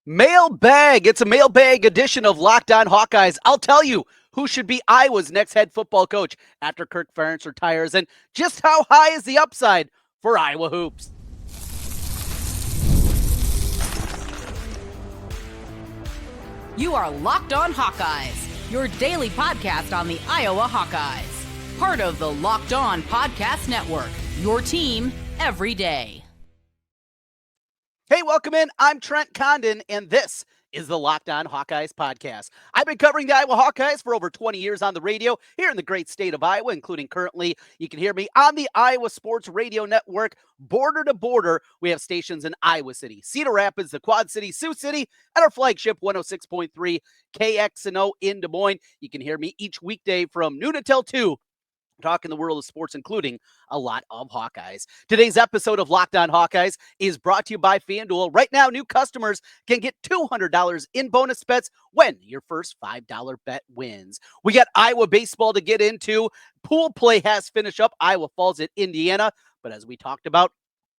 Mailbag. It's a mailbag edition of Locked On Hawkeyes. I'll tell you who should be Iowa's next head football coach after Kirk Ferentz retires and just how high is the upside for Iowa hoops. You are Locked On Hawkeyes, your daily podcast on the Iowa Hawkeyes. Part of the Locked On Podcast Network, your team every day. Hey, welcome in. I'm Trent Condon, and this is the Locked On Hawkeyes podcast. I've been covering the Iowa Hawkeyes for over 20 years on the radio here in the great state of Iowa, including currently you can hear me on the Iowa Sports Radio Network, border to border. We have stations in Iowa City, Cedar Rapids, the Quad City, Sioux City, and our flagship 106.3 KXNO in Des Moines. You can hear me each weekday from noon until 2. Talking the world of sports, including a lot of Hawkeyes. Today's episode of Locked On Hawkeyes is brought to you by FanDuel. Right now, new customers can get $200 in bonus bets when your first $5 bet wins. We got Iowa baseball to get into. Pool play has finished up. Iowa falls at Indiana, but as we talked about,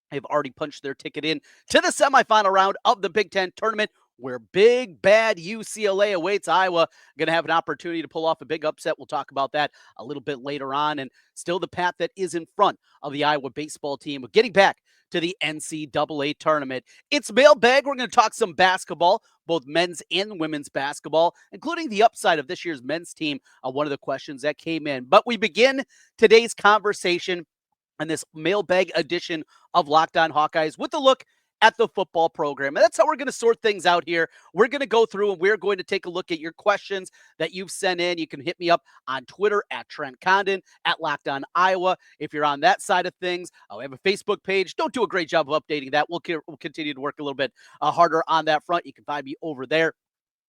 they've already punched their ticket in to the semifinal round of the Big Ten tournament, where big, bad UCLA awaits Iowa. Going to have an opportunity to pull off a big upset. We'll talk about that a little bit later on. And still the path that is in front of the Iowa baseball team of getting back to the NCAA tournament. It's mailbag. We're going to talk some basketball, both men's and women's basketball, including the upside of this year's men's team, one of the questions that came in. But we begin today's conversation on this mailbag edition of Locked On Hawkeyes with a look at the football program. And that's how we're going to sort things out here. We're going to go through and we're going to take a look at your questions that you've sent in. You can hit me up on Twitter at Trent Condon, at Locked On Iowa. If you're on that side of things, we have a Facebook page. Don't do a great job of updating that. We'll continue to work a little bit harder on that front. You can find me over there.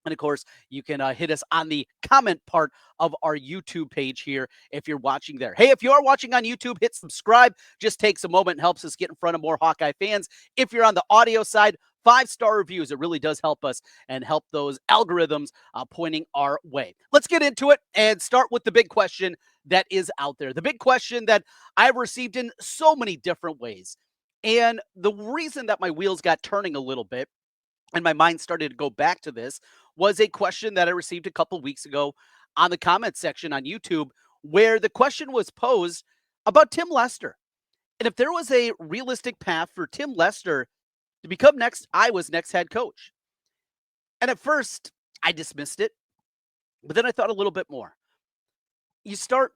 And, of course, you can hit us on the comment part of our YouTube page here if you're watching there. Hey, if you are watching on YouTube, hit subscribe. Just takes a moment and helps us get in front of more Hawkeye fans. If you're on the audio side, 5-star reviews. It really does help us and help those algorithms pointing our way. Let's get into it and start with the big question that is out there. The big question that I've received in so many different ways. And the reason that my wheels got turning a little bit and my mind started to go back to this was a question that I received a couple weeks ago on the comment section on YouTube, where the question was posed about Tim Lester. And if there was a realistic path for Tim Lester to become Iowa's next head coach. And at first, I dismissed it, but then I thought a little bit more. You start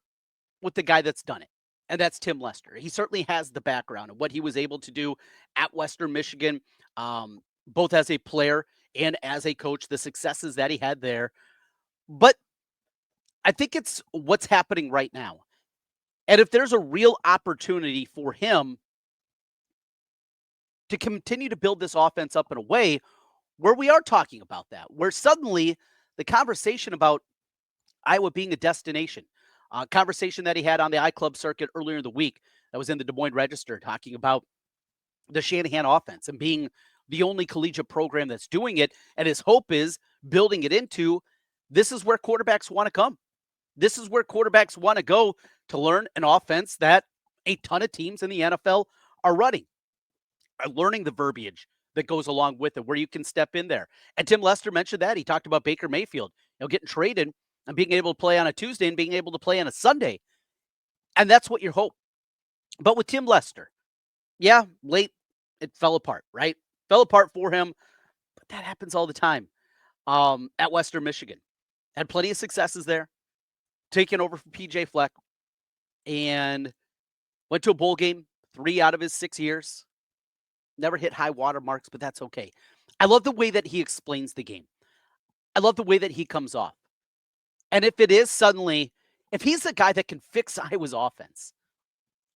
with the guy that's done it, and that's Tim Lester. He certainly has the background of what he was able to do at Western Michigan, both as a player and as a coach, the successes that he had there. But I think it's what's happening right now. And if there's a real opportunity for him to continue to build this offense up in a way where we are talking about that, where suddenly the conversation about Iowa being a destination, conversation that he had on the iClub circuit earlier in the week that was in the Des Moines Register, talking about the Shanahan offense and being the only collegiate program that's doing it. And his hope is building it into, this is where quarterbacks want to come. This is where quarterbacks want to go to learn an offense that a ton of teams in the NFL are running, are learning the verbiage that goes along with it, where you can step in there. And Tim Lester mentioned that. He talked about Baker Mayfield, getting traded and being able to play on a Tuesday and being able to play on a Sunday. And that's what you hope. But with Tim Lester, yeah, late, it fell apart, right? Fell apart for him, but that happens all the time at Western Michigan. Had plenty of successes there, taking over from P.J. Fleck, and went to a bowl game 3 out of his 6 years. Never hit high water marks, but that's okay. I love the way that he explains the game. I love the way that he comes off. And if it is suddenly, if he's the guy that can fix Iowa's offense,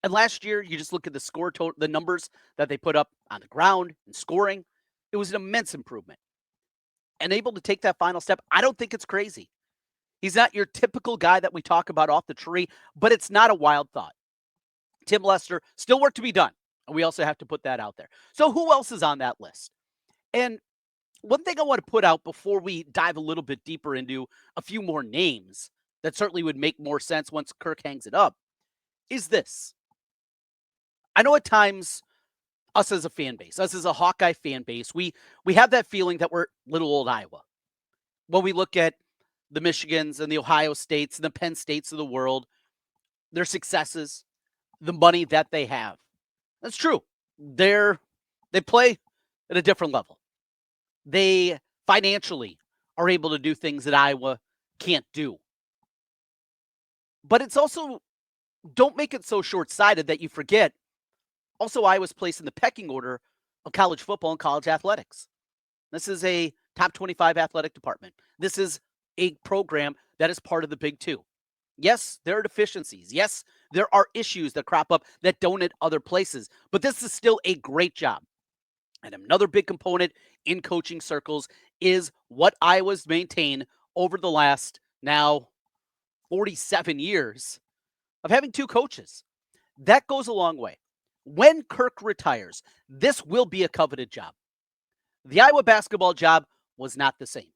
and last year, you just look at the score total, the numbers that they put up on the ground and scoring, it was an immense improvement. And able to take that final step, I don't think it's crazy. He's not your typical guy that we talk about off the tree, but it's not a wild thought. Tim Lester, still work to be done. And we also have to put that out there. So who else is on that list? And one thing I want to put out before we dive a little bit deeper into a few more names that certainly would make more sense once Kirk hangs it up is this. I know at times us as a fan base, us as a Hawkeye fan base, we have that feeling that we're little old Iowa. When we look at the Michigans and the Ohio States and the Penn States of the world, their successes, the money that they have. That's true. They play at a different level. They financially are able to do things that Iowa can't do. But it's also, don't make it so short-sighted that you forget also Iowa's place in the pecking order of college football and college athletics. This is a top 25 athletic department. This is a program that is part of the Big Two. Yes, there are deficiencies. Yes, there are issues that crop up that don't at other places, but this is still a great job. And another big component in coaching circles is what Iowa's maintained over the last now 47 years of having two coaches. That goes a long way. When Kirk retires, this will be a coveted job. The Iowa basketball job was not the same.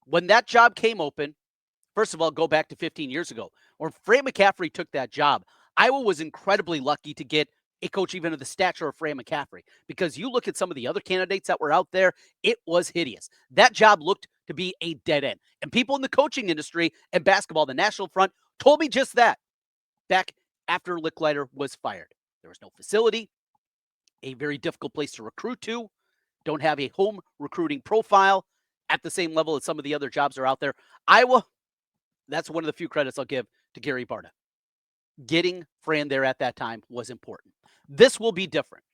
When that job came open, first of all, go back to 15 years ago, when Fran McCaffrey took that job, Iowa was incredibly lucky to get a coach even of the stature of Fran McCaffrey, because you look at some of the other candidates that were out there, it was hideous. That job looked to be a dead end. And people in the coaching industry and basketball, the national front, told me just that back after Licklider was fired. There was no facility, a very difficult place to recruit to, don't have a home recruiting profile at the same level as some of the other jobs are out there. Iowa, that's one of the few credits I'll give to Gary Barta. Getting Fran there at that time was important. This will be different.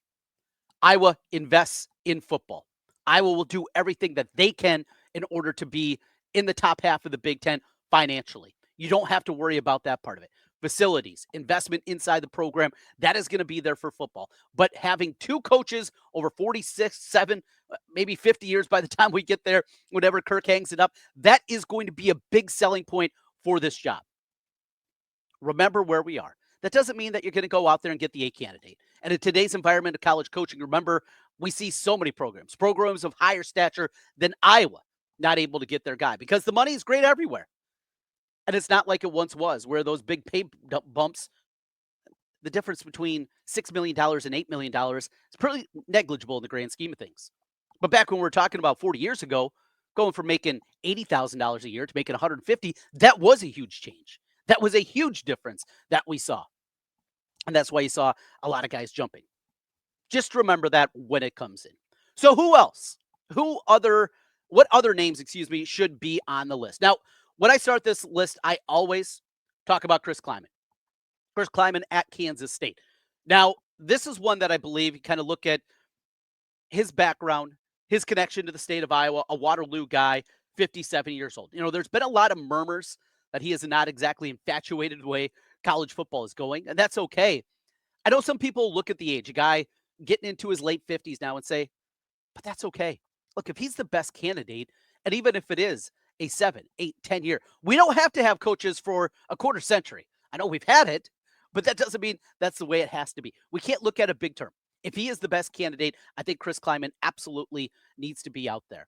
Iowa invests in football. Iowa will do everything that they can in order to be in the top half of the Big Ten financially. You don't have to worry about that part of it. Facilities, investment inside the program, that is going to be there for football. But having two coaches over 46, 7, maybe 50 years by the time we get there, whenever Kirk hangs it up, that is going to be a big selling point for this job. Remember where we are. That doesn't mean that you're going to go out there and get the A candidate. And in today's environment of college coaching, remember, we see so many programs of higher stature than Iowa not able to get their guy because the money is great everywhere. And it's not like it once was, where those big pay bumps, the difference between $6 million and $8 million is pretty negligible in the grand scheme of things. But back when we were talking about 40 years ago, going from making $80,000 a year to making $150,000, that was a huge change. That was a huge difference that we saw. And that's why you saw a lot of guys jumping. Just remember that when it comes in. So who else? What other names, should be on the list? Now, when I start this list, I always talk about Chris Kleiman. Chris Kleiman at Kansas State. Now, this is one that I believe you kind of look at his background, his connection to the state of Iowa, a Waterloo guy, 57 years old. You know, there's been a lot of murmurs that he is not exactly infatuated with the way college football is going, and that's okay. I know some people look at the age, a guy getting into his late 50s now and say, but that's okay. Look, if he's the best candidate, and even if it is a 7, 8, 10 year, we don't have to have coaches for a quarter century. I know we've had it, but that doesn't mean that's the way it has to be. We can't look at a big term. If he is the best candidate, I think Chris Kleiman absolutely needs to be out there.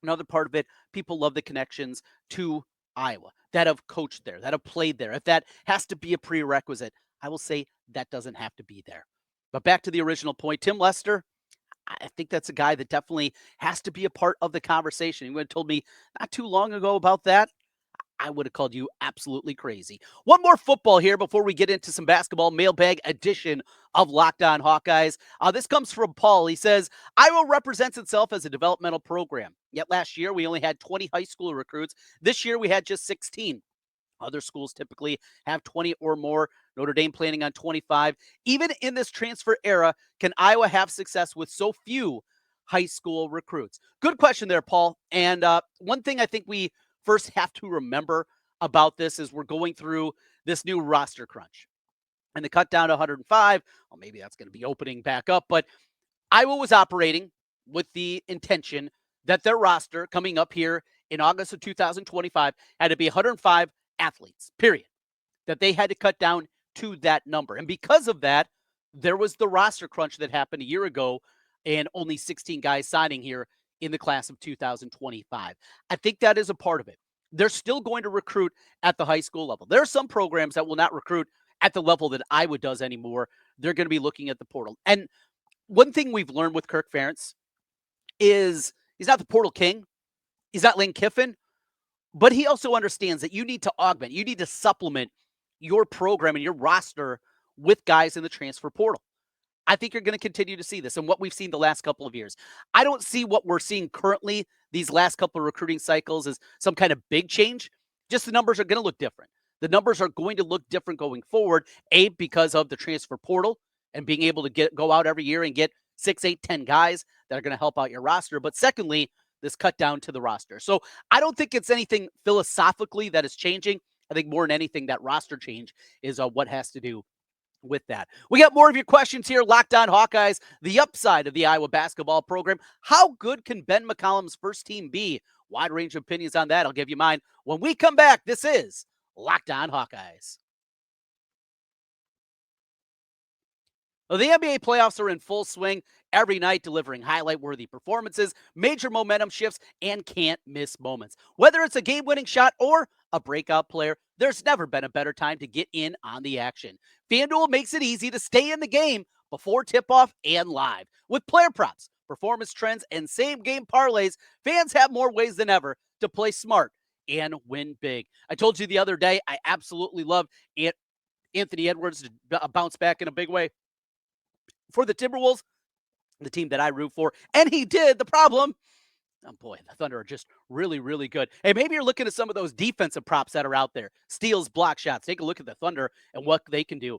Another part of it, people love the connections to Iowa that have coached there, that have played there. If that has to be a prerequisite, I will say that doesn't have to be there. But back to the original point, Tim Lester, I think that's a guy that definitely has to be a part of the conversation. You would have told me not too long ago about that, I would have called you absolutely crazy. One more football here before we get into some basketball mailbag edition of Locked On Hawkeyes. This comes from Paul. He says, Iowa represents itself as a developmental program. Yet last year, we only had 20 high school recruits. This year, we had just 16. Other schools typically have 20 or more. Notre Dame planning on 25. Even in this transfer era, can Iowa have success with so few high school recruits? Good question there, Paul. And one thing I think we first have to remember about this is we're going through this new roster crunch. And the cut down to 105, well, maybe that's going to be opening back up. But Iowa was operating with the intention that their roster coming up here in August of 2025 had to be 105 athletes, period. That they had to cut down to that number. And because of that, there was the roster crunch that happened a year ago and only 16 guys signing here in the class of 2025. I think that is a part of it. They're still going to recruit at the high school level. There are some programs that will not recruit at the level that Iowa does anymore. They're going to be looking at the portal. And one thing we've learned with Kirk Ferentz is he's not the portal king. He's not Lane Kiffin, but he also understands that you need to augment, you need to supplement your program and your roster with guys in the transfer portal. I think you're going to continue to see this and what we've seen the last couple of years. I don't see what we're seeing currently these last couple of recruiting cycles as some kind of big change. Just the numbers are going to look different. The numbers are going to look different going forward, A, because of the transfer portal and being able to go out every year and get 6, 8, 10 guys that are going to help out your roster. But secondly, this cut down to the roster. So I don't think it's anything philosophically that is changing. I think more than anything, that roster change is what has to do with that. We got more of your questions here. Locked On Hawkeyes, the upside of the Iowa basketball program. How good can Ben McCollum's first team be? Wide range of opinions on that. I'll give you mine when we come back. This is Locked On Hawkeyes. Well, the NBA playoffs are in full swing every night, delivering highlight-worthy performances, major momentum shifts, and can't-miss moments. Whether it's a game-winning shot or a breakout player, there's never been a better time to get in on the action. FanDuel makes it easy to stay in the game before tip-off and live. With player props, performance trends, and same-game parlays, fans have more ways than ever to play smart and win big. I told you the other day, I absolutely love Anthony Edwards to bounce back in a big way for the Timberwolves, the team that I root for, and he did. The problem, oh boy, the Thunder are just really, really good. Hey, maybe you're looking at some of those defensive props that are out there. Steals, block shots. Take a look at the Thunder and what they can do.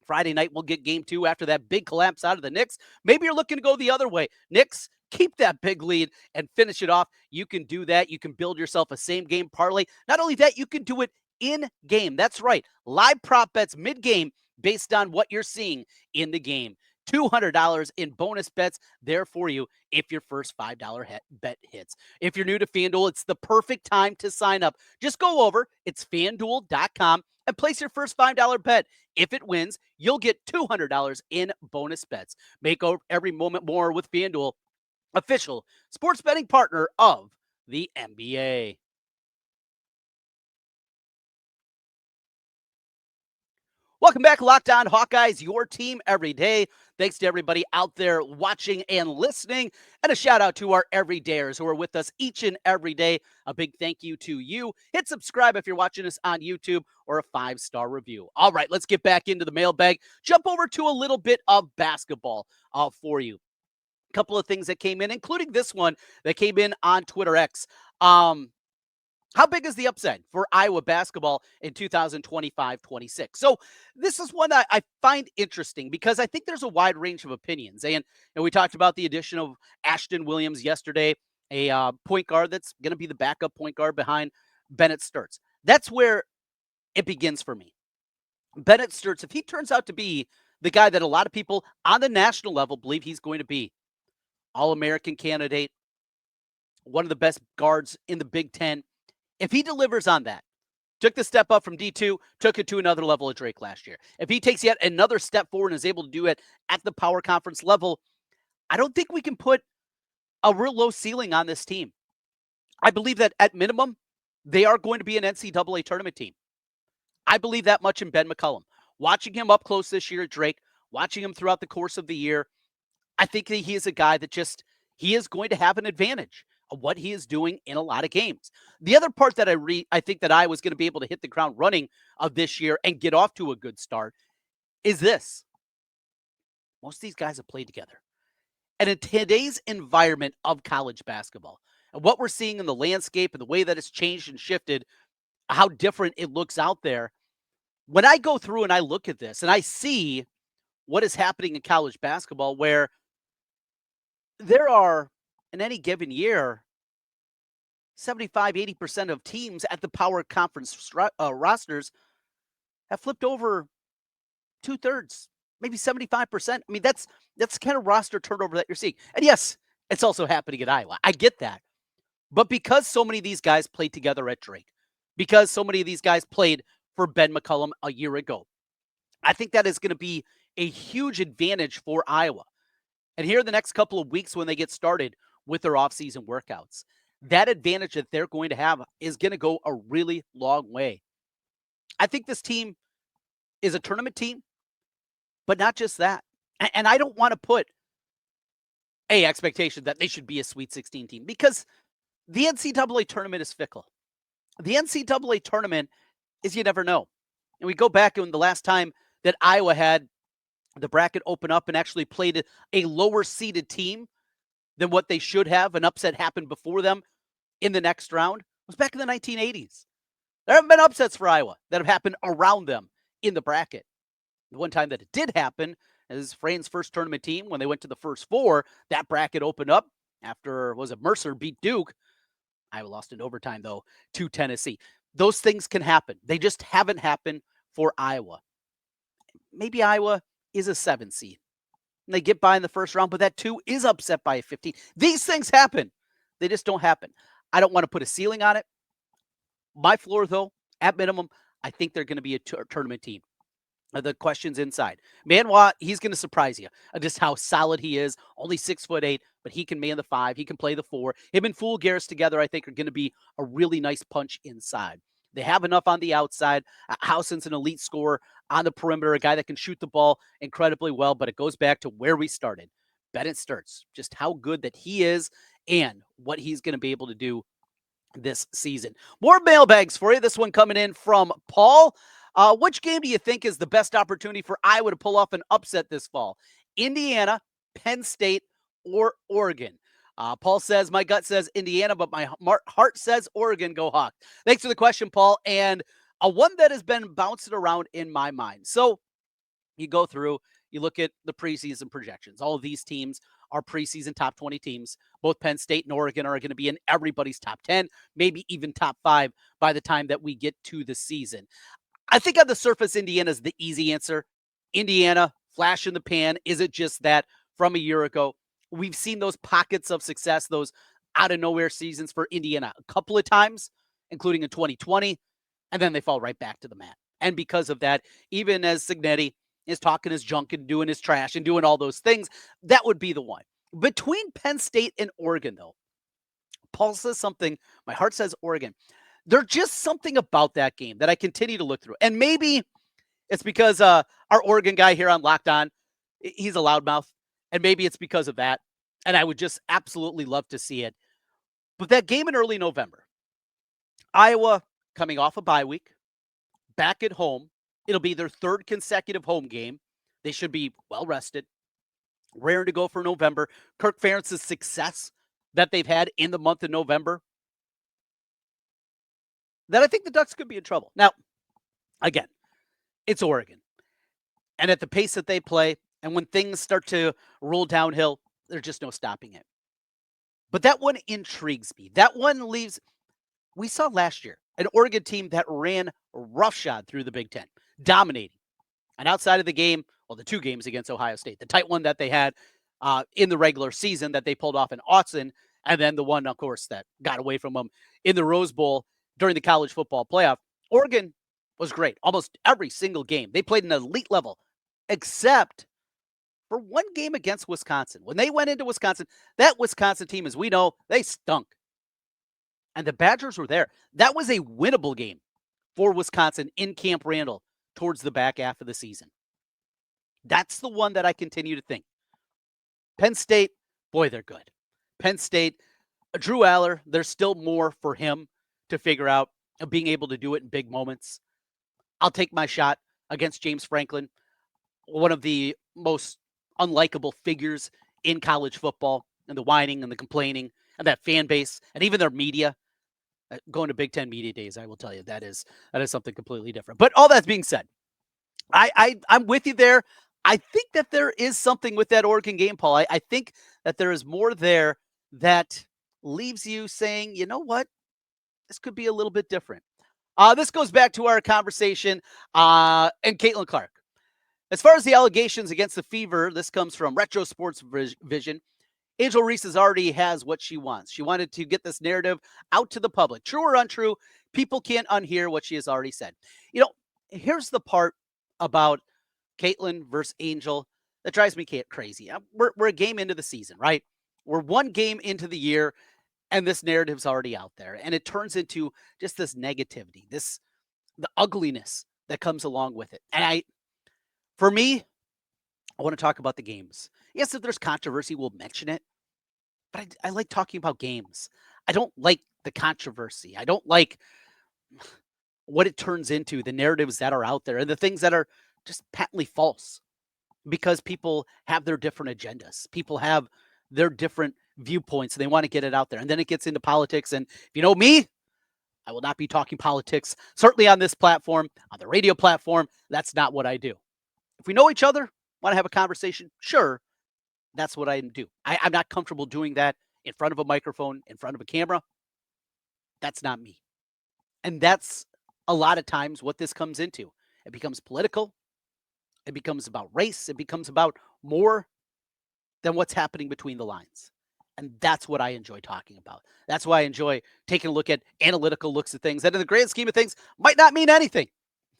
Friday night, we'll get game 2 after that big collapse out of the Knicks. Maybe you're looking to go the other way. Knicks, keep that big lead and finish it off. You can do that. You can build yourself a same-game parlay. Not only that, you can do it in-game. That's right. Live prop bets mid-game based on what you're seeing in the game. $200 in bonus bets there for you if your first $5 bet hits. If you're new to FanDuel, it's the perfect time to sign up. Just go over, it's FanDuel.com, and place your first $5 bet. If it wins, you'll get $200 in bonus bets. Make every moment more with FanDuel, official sports betting partner of the NBA. Welcome back, Locked On Hawkeyes, your team every day. Thanks to everybody out there watching and listening. And a shout out to our everydayers who are with us each and every day. A big thank you to you. Hit subscribe if you're watching us on YouTube, or a 5-star review. All right, let's get back into the mailbag. Jump over to a little bit of basketball for you. A couple of things that came in, including this one that came in on Twitter X. How big is the upside for Iowa basketball in 2025-26? So this is one I find interesting because I think there's a wide range of opinions. And we talked about the addition of Ashton Williams yesterday, a point guard that's going to be the backup point guard behind Bennett Stirtz. That's where it begins for me. Bennett Stirtz, if he turns out to be the guy that a lot of people on the national level believe he's going to be, All-American candidate, one of the best guards in the Big Ten, if he delivers on that, took the step up from D2, took it to another level at Drake last year. If he takes yet another step forward and is able to do it at the power conference level, I don't think we can put a real low ceiling on this team. I believe that at minimum, they are going to be an NCAA tournament team. I believe that much in Ben McCollum. Watching him up close this year at Drake, watching him throughout the course of the year, I think that he is a guy that he is going to have an advantage of what he is doing in a lot of games. The other part that I think that I was going to be able to hit the ground running of this year and get off to a good start is this. Most of these guys have played together. And in today's environment of college basketball, and what we're seeing in the landscape and the way that it's changed and shifted, how different it looks out there, when I go through and I look at this and I see what is happening in college basketball, where there are, in any given year, 75, 80% of teams at the power conference rosters have flipped over 2/3, maybe 75%. I mean, that's the kind of roster turnover that you're seeing. And yes, it's also happening at Iowa. I get that. But because so many of these guys played together at Drake, because so many of these guys played for Ben McCollum a year ago, I think that is going to be a huge advantage for Iowa. And here in the next couple of weeks when they get started with their offseason workouts, that advantage that they're going to have is going to go a really long way. I think this team is a tournament team, but not just that. And I don't want to put expectation that they should be a Sweet 16 team because the NCAA tournament is fickle. The NCAA tournament is you never know. And we go back in the last time that Iowa had the bracket open up and actually played a lower seeded team than what they should have. An upset happened before them in the next round. It was back in the 1980s. There haven't been upsets for Iowa that have happened around them in the bracket. The one time that it did happen is Fran's first tournament team when they went to the first four. That bracket opened up after, was it Mercer beat Duke? Iowa lost in overtime, though, to Tennessee. Those things can happen. They just haven't happened for Iowa. Maybe Iowa is a 7 seed. And they get by in the first round, but that 2 is upset by a 15. These things happen. They just don't happen. I don't want to put a ceiling on it. My floor, though, at minimum, I think they're going to be a tournament team. The questions inside. Manois, he's going to surprise you. Just how solid he is. Only 6'8", but he can man the 5. He can play the 4. Him and Fool Garris together, I think, are going to be a really nice punch inside. They have enough on the outside. Howson's an elite scorer on the perimeter, a guy that can shoot the ball incredibly well, but it goes back to where we started. Bennett Stirtz, just how good that he is and what he's going to be able to do this season. More mailbags for you. This one coming in from Paul. Which game do you think is the best opportunity for Iowa to pull off an upset this fall? Indiana, Penn State, or Oregon? Paul says, my gut says Indiana, but my heart says Oregon. Go Hawks. Thanks for the question, Paul. And a one that has been bouncing around in my mind. So you go through, you look at the preseason projections. All of these teams are preseason top 20 teams. Both Penn State and Oregon are going to be in everybody's top 10, maybe even top 5 by the time that we get to the season. I think on the surface, Indiana is the easy answer. Indiana, flash in the pan. Is it just that from a year ago? We've seen those pockets of success, those out-of-nowhere seasons for Indiana a couple of times, including in 2020, and then they fall right back to the mat. And because of that, even as Signetti is talking his junk and doing his trash and doing all those things, that would be the one. Between Penn State and Oregon, though, Paul says something, my heart says Oregon. There's just something about that game that I continue to look through. And maybe it's because our Oregon guy here on Locked On, he's a loudmouth. And maybe it's because of that. And I would just absolutely love to see it. But that game in early November, Iowa coming off a bye week, back at home. It'll be their 3rd consecutive home game. They should be well rested, raring to go for November. Kirk Ferentz's success that they've had in the month of November, that I think the Ducks could be in trouble. Now, again, it's Oregon. And at the pace that they play, and when things start to roll downhill, there's just no stopping it. But that one intrigues me. That one leaves, we saw last year, an Oregon team that ran roughshod through the Big Ten, dominating. And outside of the game, well, the 2 games against Ohio State, the tight one that they had in the regular season that they pulled off in Autzen, and then the one, of course, that got away from them in the Rose Bowl during the college football playoff. Oregon was great. Almost every single game. They played an elite level, except for one game against Wisconsin. When they went into Wisconsin, that Wisconsin team, as we know, they stunk. And the Badgers were there. That was a winnable game for Wisconsin in Camp Randall towards the back half of the season. That's the one that I continue to think. Penn State, boy, they're good. Penn State, Drew Aller, there's still more for him to figure out of being able to do it in big moments. I'll take my shot against James Franklin, one of the most unlikable figures in college football, and the whining and the complaining and that fan base and even their media. Going to Big Ten media days, I will tell you, that is something completely different. But all that being said, I'm with you there. I think that there is something with that Oregon game, Paul. I think that there is more there that leaves you saying, you know what? This could be a little bit different. This goes back to our conversation and Caitlin Clark. As far as the allegations against the Fever, this comes from Retro Sports Vision. Angel Reese's already has what she wants. She wanted to get this narrative out to the public. True or untrue, people can't unhear what she has already said. You know, here's the part about Caitlin versus Angel that drives me crazy. We're a game into the season, right? We're one game into the year, and this narrative's already out there. And it turns into just this negativity, the ugliness that comes along with it. And for me, I want to talk about the games. Yes, if there's controversy, we'll mention it. but I like talking about games. I don't like the controversy. I don't like what it turns into, the narratives that are out there, and the things that are just patently false because people have their different agendas. People have their different viewpoints and they want to get it out there. And then it gets into politics. And if you know me, I will not be talking politics, certainly on this platform, on the radio platform. That's not what I do. If we know each other, want to have a conversation, sure, that's what I do. I'm not comfortable doing that in front of a microphone, in front of a camera. That's not me. And that's a lot of times what this comes into. It becomes political. It becomes about race. It becomes about more than what's happening between the lines. And that's what I enjoy talking about. That's why I enjoy taking a look at analytical looks at things that in the grand scheme of things might not mean anything,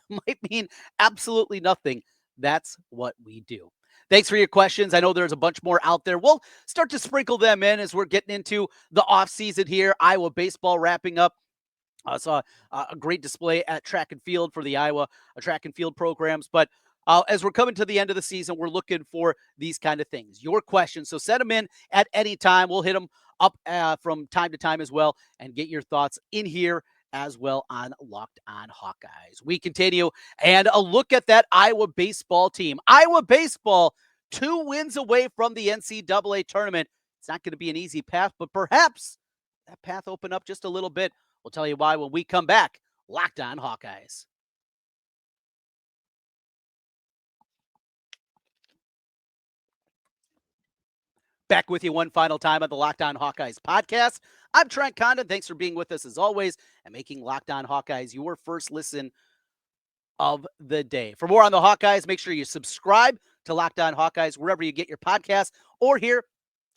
might mean absolutely nothing. That's what we do. Thanks for your questions. I know there's a bunch more out there. We'll start to sprinkle them in as we're getting into the offseason here. Iowa baseball wrapping up. I saw a great display at track and field for the Iowa track and field programs. But as we're coming to the end of the season, we're looking for these kind of things. Your questions. So send them in at any time. We'll hit them up from time to time as well and get your thoughts in here as well on Locked On Hawkeyes. We continue and a look at that Iowa baseball team. Iowa baseball, 2 wins away from the NCAA tournament. It's not going to be an easy path, but perhaps that path open up just a little bit. We'll tell you why when we come back. Locked On Hawkeyes. Back with you one final time on the Locked On Hawkeyes podcast. I'm Trent Condon. Thanks for being with us as always and making Locked On Hawkeyes your first listen of the day. For more on the Hawkeyes, make sure you subscribe to Locked On Hawkeyes wherever you get your podcast or here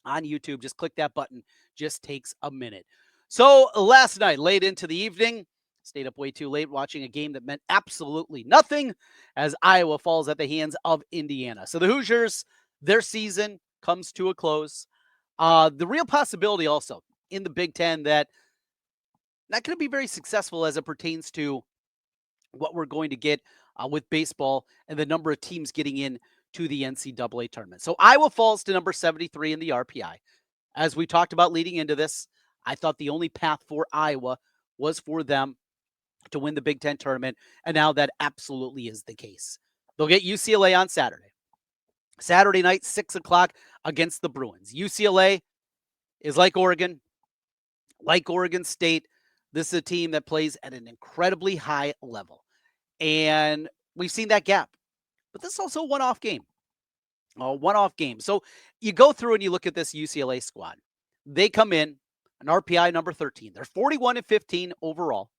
on YouTube. Just click that button. Just takes a minute. So last night, late into the evening, stayed up way too late watching a game that meant absolutely nothing as Iowa falls at the hands of Indiana. So the Hoosiers, their season comes to a close. The real possibility also in the Big Ten that not going to be very successful as it pertains to what we're going to get with baseball and the number of teams getting in to the NCAA tournament. So Iowa falls to number 73 in the RPI. As we talked about leading into this, I thought the only path for Iowa was for them to win the Big Ten tournament, and now that absolutely is the case. They'll get UCLA on Saturday. Saturday night, 6 o'clock against the Bruins. UCLA is like Oregon State. This is a team that plays at an incredibly high level. And we've seen that gap. But this is also a one-off game. So you go through and you look at this UCLA squad. They come in, an RPI number 13. They're 41-15 overall.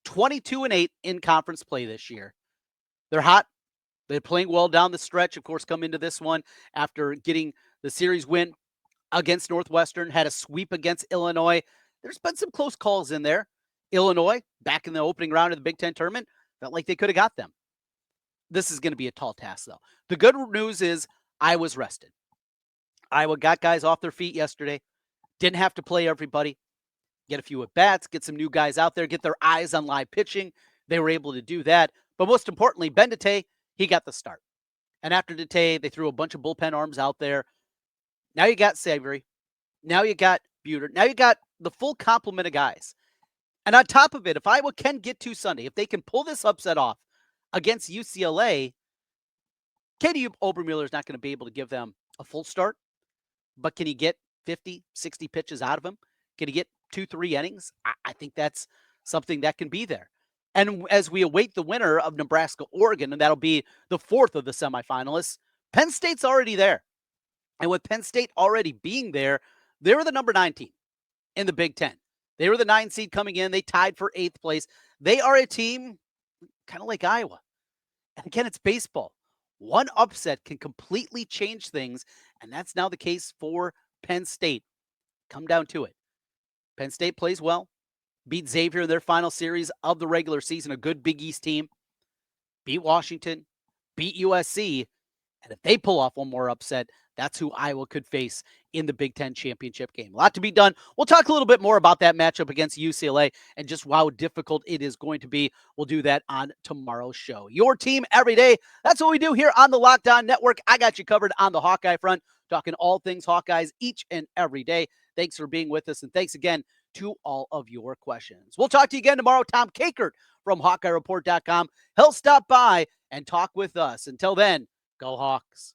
22-8 in conference play this year. They're hot. They're playing well down the stretch. Of course, come into this one after getting the series win against Northwestern, had a sweep against Illinois. There's been some close calls in there. Illinois, back in the opening round of the Big Ten tournament, felt like they could have got them. This is going to be a tall task, though. The good news is Iowa's rested. Iowa got guys off their feet yesterday. Didn't have to play everybody. Get a few at-bats, get some new guys out there, get their eyes on live pitching. They were able to do that. But most importantly, Ben Dete, he got the start. And after Dete, they threw a bunch of bullpen arms out there. Now you got Savory. Now you got Buter. Now you got the full complement of guys. And on top of it, if Iowa can get to Sunday, if they can pull this upset off against UCLA, Katie Obermuller is not going to be able to give them a full start. But can he get 50, 60 pitches out of him? Can he get 2-3 innings? I think that's something that can be there. And as we await the winner of Nebraska-Oregon, and that'll be the 4th of the semifinalists, Penn State's already there. And with Penn State already being there, they were the number 9 team in the Big Ten. They were the 9 seed coming in. They tied for 8th place. They are a team kind of like Iowa. And again, it's baseball. One upset can completely change things, and that's now the case for Penn State. Come down to it. Penn State plays well. Beat Xavier in their final series of the regular season, a good Big East team. Beat Washington, beat USC, and if they pull off one more upset, That's who Iowa could face in the Big Ten championship game. A lot to be done. We'll talk a little bit more about that matchup against UCLA and just how difficult it is going to be. We'll do that on tomorrow's show. Your team every day. That's what we do here on the Locked On Network. I got you covered on the Hawkeye front, talking all things Hawkeyes each and every day. Thanks for being with us, and thanks again to all of your questions. We'll talk to you again tomorrow. Tom Kakert from HawkeyeReport.com. He'll stop by and talk with us. Until then, go Hawks.